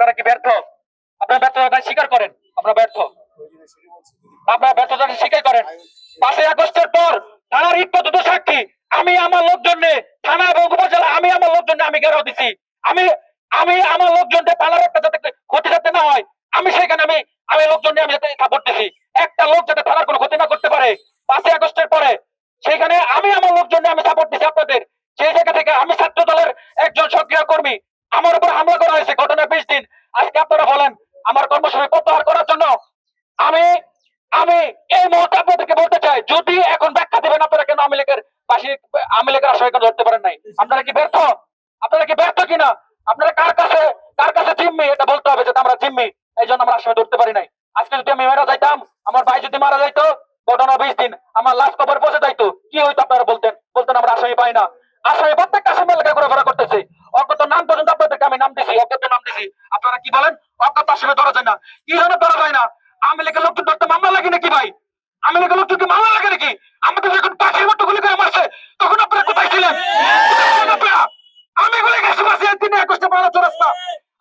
আপনারা কি ব্যর্থ? আপনারা ব্যর্থতা স্বীকার করেন, আপনারা ব্যর্থ, আপনারা ব্যর্থতা স্বীকার করেন। 5ই আগস্টের পর থানার ইট পর্যন্ত সাক্ষী, আমি আমার লোকজন নিয়ে থানা এবং উপজেলা, আমি আমার লোকজন আমি ঘেরাও দিছি। আমি আমি আমার লোকজনকে থানার একটা যাতে ক্ষতি যাতে না হয়, আমি সেখানে আমি লোকজন নিয়ে আমি যাতে সাপোর্ট দিছি। একটা লোক যাতে থানার কোনো ক্ষতি না করতে পারে 5ই আগস্টের পরে, সেখানে আমি আমার লোকজন নিয়ে আমি সাপোর্ট দিছি আপনাদের। সেই জায়গা থেকে আমি ছাত্র দলের একজন সক্রিয় কর্মী, আমার উপর হামলা করা হয়েছে ঘটনা 20 দিন। আজকে আপনারা বলেন আমার কর্মসূচি প্রত্যাহার করার জন্য। আমি আমি এই মুহূর্তে আপনাদেরকে বলতে চাই, যদি এখন ব্যাখ্যা দিবেন আপনারা কেন আওয়ামী লীগের আশয় কেন ধরতে পারেন নাই? আপনারা কি ব্যর্থ? আপনারা কি ব্যর্থ কিনা? আপনারা কার কাছে জিম্মি এটা বলতে হবে, যাতে আমরা জিম্মি, এই জন্য আমরা আশয় ধরতে পারি নাই। আজকে যদি আমি মারা যাইতাম, আমার ভাই যদি মারা যাইতো ঘটনা 20 দিন, আমার লাশ কবর পৌঁছে যাইতো, কি হইতো আপনারা বলতেন আমরা আশাই পাই না। আশাই প্রত্যেকটা আসামি এলাকায় ঘোরাফেরা করতেছে, অজ্ঞাত নাম পর্যন্ত আপনাদেরকে আমি নাম দিছি, অজ্ঞাত নাম দিছি। আপনারা কি বলেন অজ্ঞাত আসামি ধরা যায় না? কি জন্য ধরা যায় না? আওয়ামী লীগের লোকজন ধরতে মামলা লাগে নাকি ভাই? আওয়ামী লীগের লোকজনকে মামলা লাগে নাকি? আমাদের যখন পাখির মতো গুলি করে মারছে তখন আপনারা কোথায় ছিলেন? আমি গুলি গেছি মাসে 3 আগস্টে 12 চৌরাস্তা।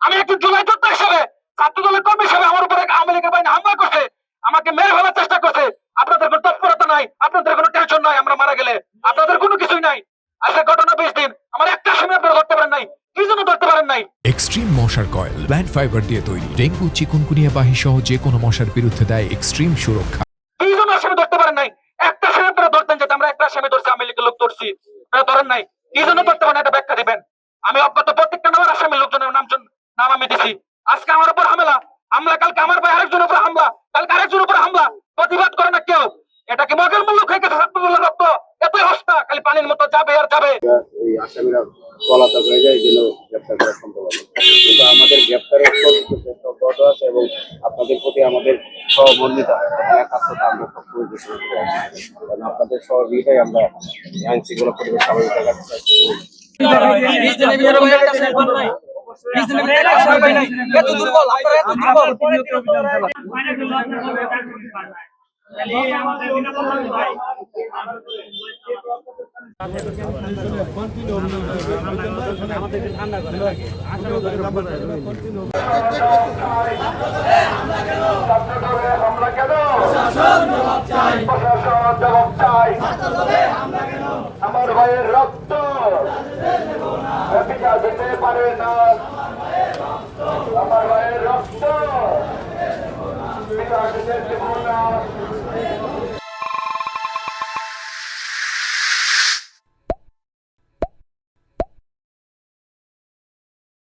আমি একজন জুলাই যোদ্ধা হিসেবে, ছাত্র দলের কর্মী হিসেবে আমার উপরে আওয়ামী লীগের বাহিনী হামলা করছে, আমাকে মেরে ফেলার চেষ্টা করছে। আপনাদের কোনো তৎপরতা নাই, আপনাদের কোনো টেনশন নাই, আমরা মারা গেলে আপনাদের কোনো কিছুই নাই। আজকে ঘটনা 20 দিন, আমার একটা সময় আপনারা ধরতে পারেন নাই, কি জন্য ধরতে পারেন নাই? এক্সট্রিম মশার কয়েল প্ল্যান্ট ফাইবার দিয়ে তৈরি, ডেঙ্গু চিকুনগুনিয়া বাহি সহ যে কোনো মশার বিরুদ্ধে দেয় এক্সট্রিম সুরক্ষা। কি জন্য আসামি ধরতে পারেন নাই? একটা সময় আপনারা ধরতেন, যেটা আমরা একটা আসামি ধরছি, আওয়ামী লীগের লোক ধরছি, আপনারা ধরেন নাই। কি জন্য ধরতে পারেন এটা ব্যাখ্যা দিবেন। আমি অজ্ঞাত প্রত্যেকটা নামের আসামি লোকজনের নাম আমি দিছি। আজকে আমার উপর হামলা, কালকে আমার ভাই আরেকজনের উপর হামলা, কালকে আরেকজনের উপর হামলা, প্রতিবাদ করে না কেউ। এটা কি মগের মূল্য খেয়ে গেছে? ছাত্রদলের রক্ত এতই হস্তা, খালি পানির মতো যাবে আর যাবে। এই আসামিরা পলাতক হয়ে যায়, এই জন্য গ্রেপ্তার করা সম্ভব হবে। কিন্তু আমাদের গ্রেপ্তারের চেষ্টা অব্যাহত আছে এবং আপনাদের প্রতি আমাদের সহমর্মিতা একাত্মতা আমরা সবসময় ঘোষণা করে আসছি। কারণ আপনাদের সহযোগিতায় আমরা আইন শৃঙ্খলা পরিবেশ স্বাভাবিক রাখার চেষ্টা আমার ভাইয়ের রক্ত যেতে পারে না।